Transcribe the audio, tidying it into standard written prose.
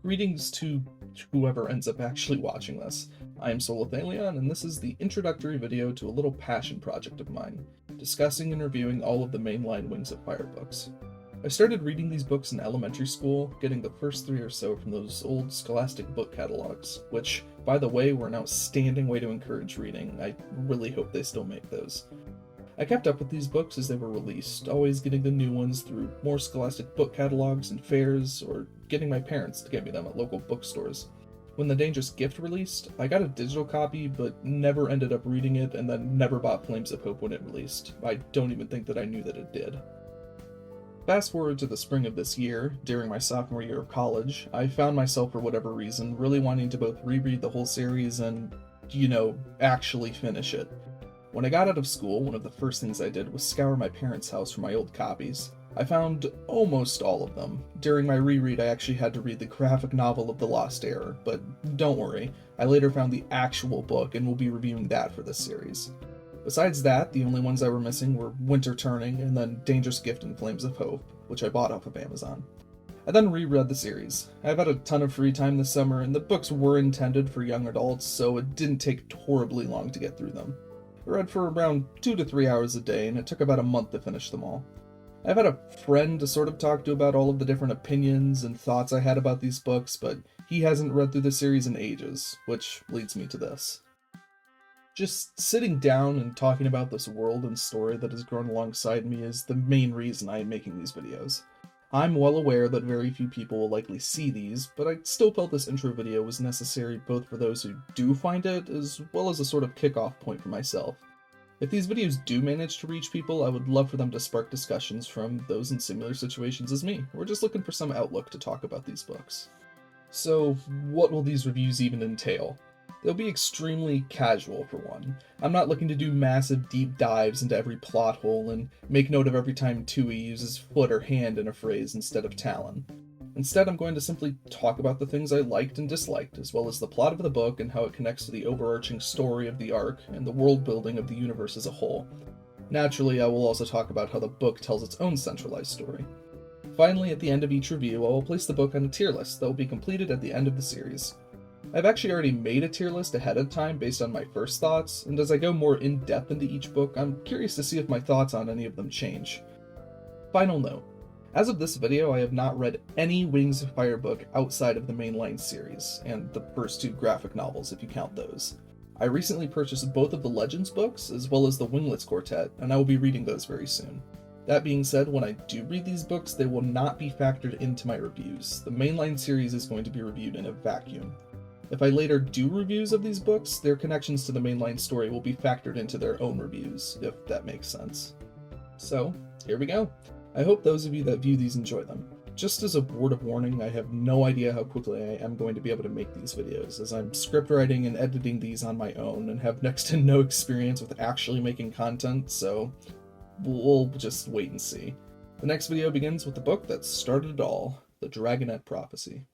Greetings to whoever ends up actually watching this. I am Solothalion, and this is the introductory video to a little passion project of mine, discussing and reviewing all of the mainline Wings of Fire books. I started reading these books in elementary school, getting the first 3 or so from those old scholastic book catalogs, which, by the way, were an outstanding way to encourage reading. I really hope they still make those. I kept up with these books as they were released, always getting the new ones through more scholastic book catalogs and fairs, or getting my parents to get me them at local bookstores. When The Dangerous Gift released, I got a digital copy, but never ended up reading it, and then never bought Flames of Hope when it released. I don't even think that I knew that it did. Fast forward to the spring of this year, during my sophomore year of college, I found myself, for whatever reason, really wanting to both reread the whole series and, actually finish it. When I got out of school, one of the first things I did was scour my parents' house for my old copies. I found almost all of them. During my reread, I actually had to read the graphic novel of The Lost Era, but don't worry, I later found the actual book and will be reviewing that for this series. Besides that, the only ones I were missing were Winter Turning and then Dangerous Gift and Flames of Hope, which I bought off of Amazon. I then reread the series. I've had a ton of free time this summer, and the books were intended for young adults, so it didn't take horribly long to get through them. I read for around 2 to 3 hours a day, and it took about a month to finish them all. I've had a friend to sort of talk to about all of the different opinions and thoughts I had about these books, but he hasn't read through the series in ages, which leads me to this. Just sitting down and talking about this world and story that has grown alongside me is the main reason I am making these videos. I'm well aware that very few people will likely see these, but I still felt this intro video was necessary both for those who do find it, as well as a sort of kickoff point for myself. If these videos do manage to reach people, I would love for them to spark discussions from those in similar situations as me. We're just looking for some outlook to talk about these books. So, what will these reviews even entail? They'll be extremely casual, for one. I'm not looking to do massive deep dives into every plot hole and make note of every time Tui uses foot or hand in a phrase instead of talon. Instead, I'm going to simply talk about the things I liked and disliked, as well as the plot of the book and how it connects to the overarching story of the arc and the world building of the universe as a whole. Naturally, I will also talk about how the book tells its own centralized story. Finally, at the end of each review, I will place the book on a tier list that will be completed at the end of the series. I've actually already made a tier list ahead of time based on my first thoughts, and as I go more in-depth into each book, I'm curious to see if my thoughts on any of them change. Final note. As of this video, I have not read any Wings of Fire book outside of the mainline series, and the first 2 graphic novels if you count those. I recently purchased both of the Legends books, as well as the Winglets Quartet, and I will be reading those very soon. That being said, when I do read these books, they will not be factored into my reviews. The mainline series is going to be reviewed in a vacuum. If I later do reviews of these books, their connections to the mainline story will be factored into their own reviews, if that makes sense. So, here we go. I hope those of you that view these enjoy them. Just as a word of warning, I have no idea how quickly I am going to be able to make these videos, as I'm script writing and editing these on my own and have next to no experience with actually making content, so we'll just wait and see. The next video begins with the book that started it all, The Dragonette Prophecy.